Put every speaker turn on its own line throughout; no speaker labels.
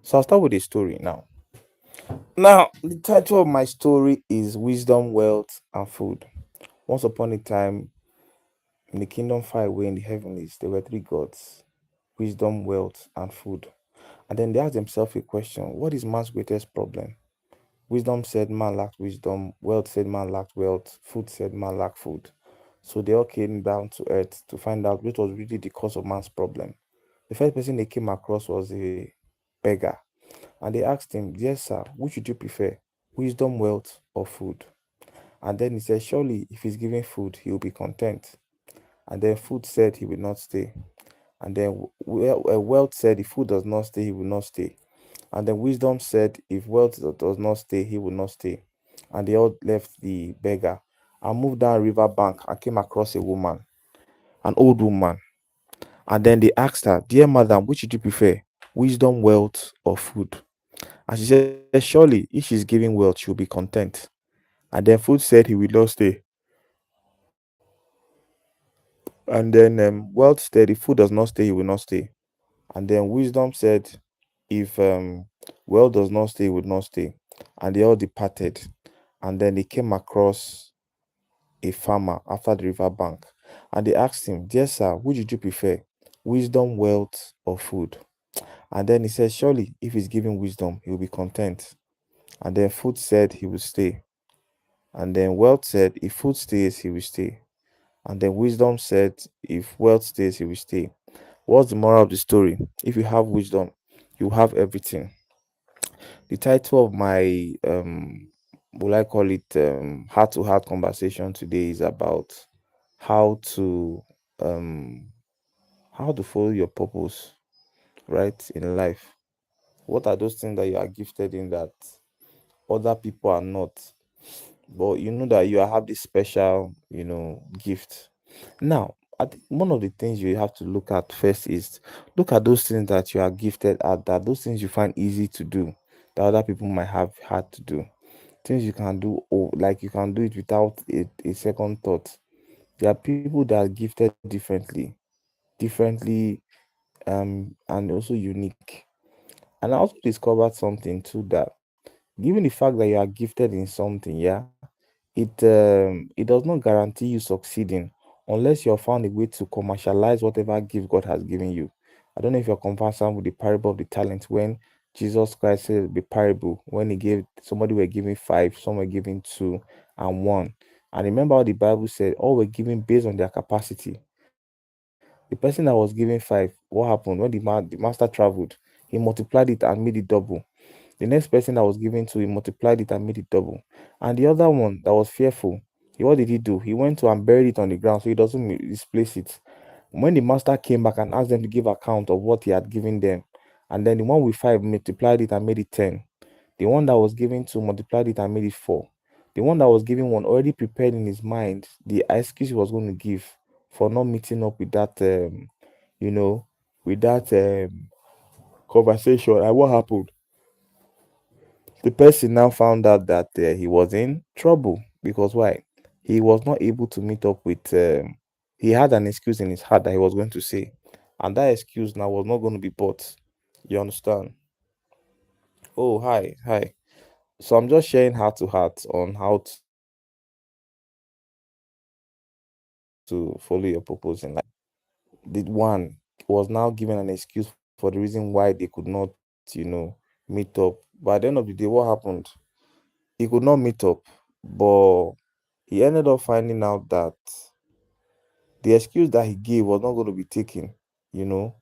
So I'll start with a story now. Now, the title of my story is Wisdom, Wealth, and Food. Once upon a time, in the kingdom far away in the heavenlies, there were three gods: wisdom, wealth, and food. And then they asked themselves a question: what is man's greatest problem? Wisdom said man lacked wisdom, wealth said man lacked wealth, food said man lacked food. So they all came down to earth to find out what was really the cause of man's problem. The first person they came across was a beggar. And they asked him, "Dear sir, which would you prefer, wisdom, wealth, or food?" And then he said, "Surely, if he's given food, he will be content." And then food said he will not stay. And then wealth said, if food does not stay, he will not stay. And then wisdom said, if wealth does not stay, he will not stay. And they all left the beggar and moved down a river bank and came across a woman, an old woman. And then they asked her, "Dear madam, which would you prefer, wisdom, wealth, or food?" And she said, "Surely, if she's giving wealth, she'll be content." And then food said he will not stay. And then wealth said, if food does not stay, he will not stay. And then wisdom said, if wealth does not stay, he would not stay. And they all departed. And then they came across a farmer after the river bank. And they asked him, "Dear sir, which would you prefer, wisdom, wealth, or food?" And then he said, "Surely, if he's giving wisdom, he will be content." And then food said he will stay. And then wealth said, if food stays, he will stay. And then wisdom said, if wealth stays, he will stay. What's the moral of the story? If you have wisdom, you have everything. The title of my will I call it heart to heart conversation today is about how to um how to follow your purpose, right, in life. What are those things that you are gifted in that other people are not? But you know that you have this special, gift. Now, I think one of the things you have to look at first is look at those things that you are gifted at, that those things you find easy to do that other people might have had to do. Things you can do, or like you can do it without a second thought. There are people that are gifted differently, and also unique. And I also discovered something too, that given the fact that you are gifted in something, yeah, it does not guarantee you succeeding unless you have found a way to commercialize whatever gift God has given you. I don't know if you're conversant with the parable of the talents, when Jesus Christ said the parable, when he gave somebody were giving five, some were giving two and one. And remember what the Bible said, all were given based on their capacity. The person that was giving five, what happened when the master traveled? He multiplied it and made it double. The next person that was given to, he multiplied it and made it double. And the other one that was fearful, what did he do? He went to and buried it on the ground so he doesn't displace it. When the master came back and asked them to give account of what he had given them, and then the one with five multiplied it and made it 10. The one that was given two multiplied it and made it 4. The one that was given one already prepared in his mind the excuse he was going to give for not meeting up with that, you know, with that conversation. And what happened? The person now found out that he was in trouble because why? He was not able to meet up with. He had an excuse in his heart that he was going to say, and that excuse now was not going to be bought. You understand? Oh, hi, hi. So I'm just sharing heart to heart on how to follow your purpose in life. The one was now given an excuse for the reason why they could not, meet up. But at the end of the day, what happened? He could not meet up, but he ended up finding out that the excuse that he gave was not going to be taken, you know,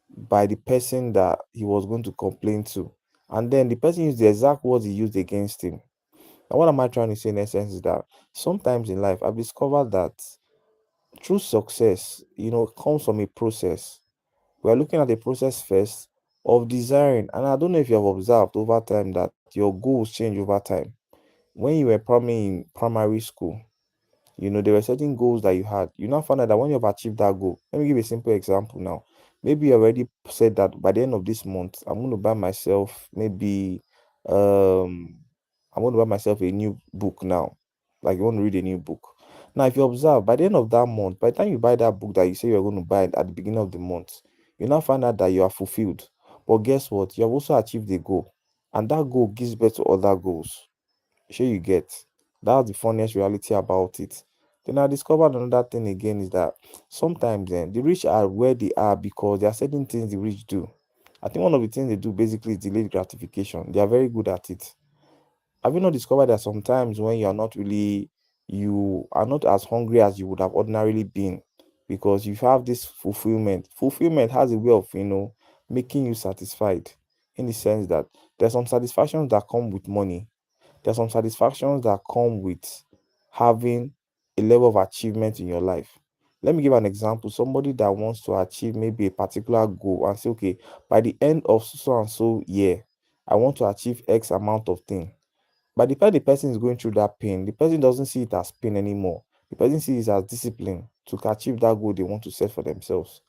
by the person that he was going to complain to. And then the person used the exact words he used against him. Now, what am I trying to say in essence is that sometimes in life, I've discovered that true success, comes from a process. We are looking at the process first of desiring. And I don't know if you have observed over time that your goals change over time. When you were probably in primary school, there were certain goals that you had. You now find out that when you have achieved that goal, let me give a simple example now. Maybe you already said that by the end of this month, I'm going to buy myself maybe, um, I'm going to buy myself a new book now. Like you want to read a new book. Now, if you observe, by the end of that month, by the time you buy that book that you say you're going to buy at the beginning of the month, you now find out that you are fulfilled. But guess what? You have also achieved a goal, and that goal gives birth to other goals. Sure, you get. That's the funniest reality about it. Then I discovered another thing again is that sometimes the rich are where they are because there are certain things the rich do. I think one of the things they do basically is delayed gratification. They are very good at it. Have you not discovered that sometimes when you are not as hungry as you would have ordinarily been because you have this fulfillment. Fulfillment has a way of, making you satisfied in the sense that there's some satisfactions that come with money. There's some satisfactions that come with having a level of achievement in your life. Let me give an example. Somebody that wants to achieve maybe a particular goal and say, okay, by the end of so and so year, I want to achieve X amount of thing. By the time the person is going through that pain, the person doesn't see it as pain anymore. The person sees it as discipline to achieve that goal they want to set for themselves.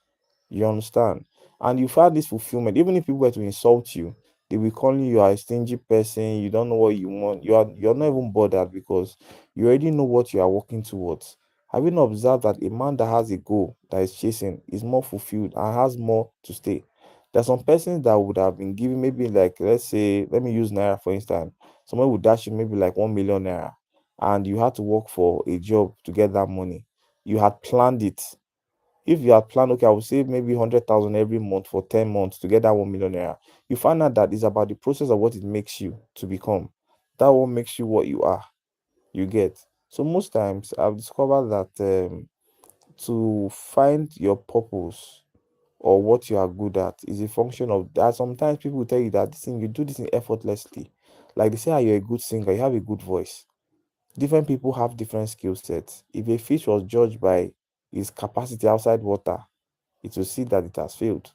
You understand? And you find this fulfillment. Even if people were to insult you, they will call you are a stingy person, you don't know what you want. You're not even bothered because you already know what you are working towards. Have you not observed that a man that has a goal that is chasing is more fulfilled and has more to stay? There's some persons that would have been given maybe like let's say, let me use Naira for instance. Someone would dash you maybe like 1 million Naira and you had to work for a job to get that money. You had planned it. If you had planned, okay, I will save maybe 100,000 every month for 10 months to get that 1 million naira, you find out that it's about the process of what it makes you to become. That what makes you what you are. You get. So most times I've discovered that to find your purpose or what you are good at is a function of that. Sometimes people will tell you that this thing you do this thing effortlessly. Like they say, you're a good singer, you have a good voice. Different people have different skill sets. If a fish was judged by his capacity outside water, it will see that it has failed.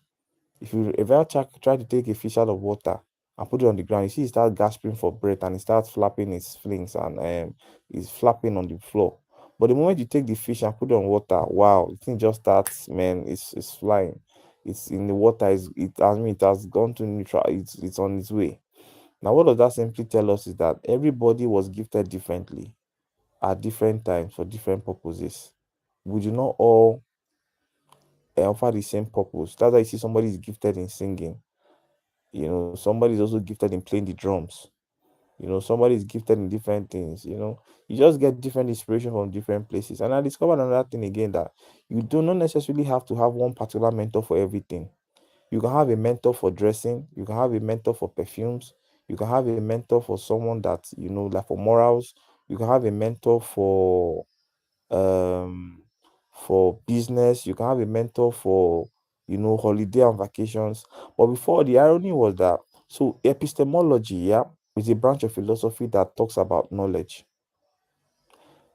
If I try to take a fish out of water and put it on the ground, you see it start gasping for breath and it starts flapping its flings and is flapping on the floor. But the moment you take the fish and put it on water, wow, the thing just starts, man, it's flying. It's in the water, it has gone to neutral, it's on its way. Now, what does that simply tell us is that everybody was gifted differently at different times for different purposes. We do not all offer the same purpose. That's why you see somebody is gifted in singing. Somebody is also gifted in playing the drums. Somebody is gifted in different things. You just get different inspiration from different places. And I discovered another thing again that you do not necessarily have to have one particular mentor for everything. You can have a mentor for dressing. You can have a mentor for perfumes. You can have a mentor for someone that, like for morals. You can have a mentor um for business. You can have a mentor for holiday and vacations. But before, the irony was that so epistemology, yeah, is a branch of philosophy that talks about knowledge.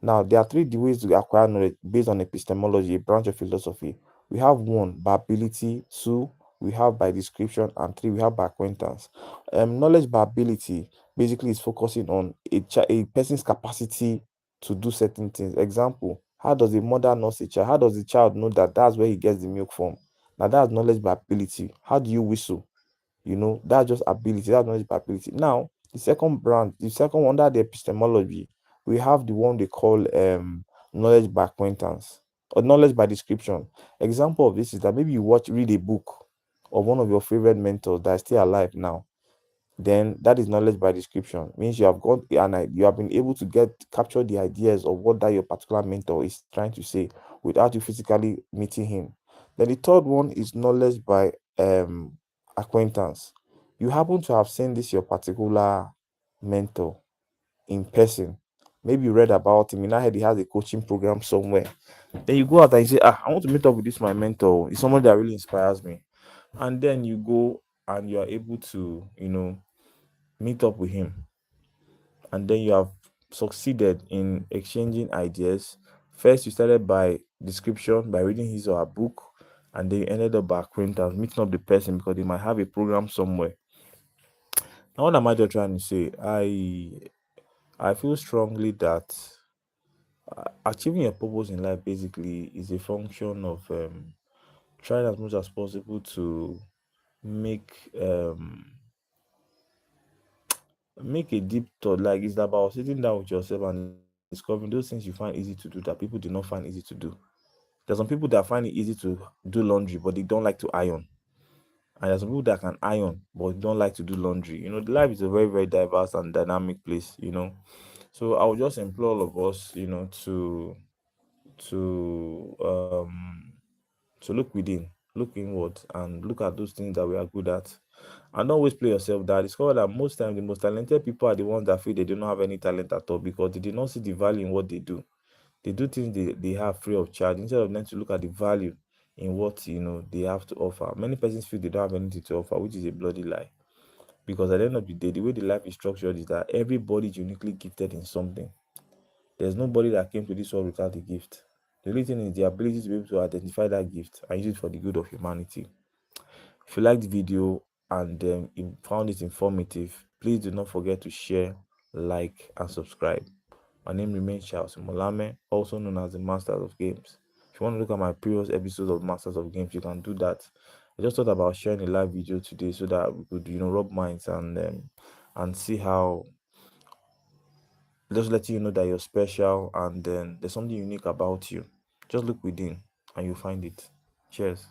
Now, there are three ways to acquire knowledge based on epistemology, a branch of philosophy. We have one by ability, two we have by description, and three we have by acquaintance. Knowledge by ability basically is focusing on a person's capacity to do certain things. Example: how does a mother nurse a child? How does the child know that that's where he gets the milk from? Now that's knowledge by ability. How do you whistle? That's just ability, that's knowledge by ability. Now, the second branch, the second one, under the epistemology, we have the one they call knowledge by acquaintance or knowledge by description. Example of this is that maybe read a book of one of your favorite mentors that is still alive now. Then that is knowledge by description. Means you have gone and you have been able to capture the ideas of what that your particular mentor is trying to say without you physically meeting him. Then the third one is knowledge by acquaintance. You happen to have seen this your particular mentor in person. Maybe you read about him. In I heard he has a coaching program somewhere. Then you go out and you say, I want to meet up with this my mentor. It's someone that really inspires me. And then you go and you are able to, meet up with him, and then you have succeeded in exchanging ideas. First, you started by description, by reading his or her book, and then you ended up by acquaintance, meeting up the person because they might have a program somewhere. Now, what am I just trying to say? I feel strongly that achieving your purpose in life basically is a function of trying as much as possible to make make a deep thought. Like it's about sitting down with yourself and discovering those things you find easy to do that people do not find easy to do. There's some people that find it easy to do laundry, but they don't like to iron. And there's some people that can iron but don't like to do laundry. The life is a very, very diverse and dynamic place. So I would just implore all of us, to to look within, look inward, and look at those things that we are good at. And don't always play yourself down. I discovered that most times the most talented people are the ones that feel they do not have any talent at all because they did not see the value in what they do. They do things they have free of charge instead of them to look at the value in what they have to offer. Many persons feel they don't have anything to offer, which is a bloody lie. Because at the end of the day, the way the life is structured is that everybody is uniquely gifted in something. There's nobody that came to this world without a gift. The only thing is the ability to be able to identify that gift and use it for the good of humanity. If you liked the video and you found it informative, please do not forget to share, like, and subscribe. My name remains Charles Molame, also known as the Masters of Games. If you want to look at my previous episodes of Masters of Games, you can do that. I just thought about sharing a live video today so that we could, rub minds and see how, just letting you know that you're special and then there's something unique about you. Just look within and you'll find it. Cheers.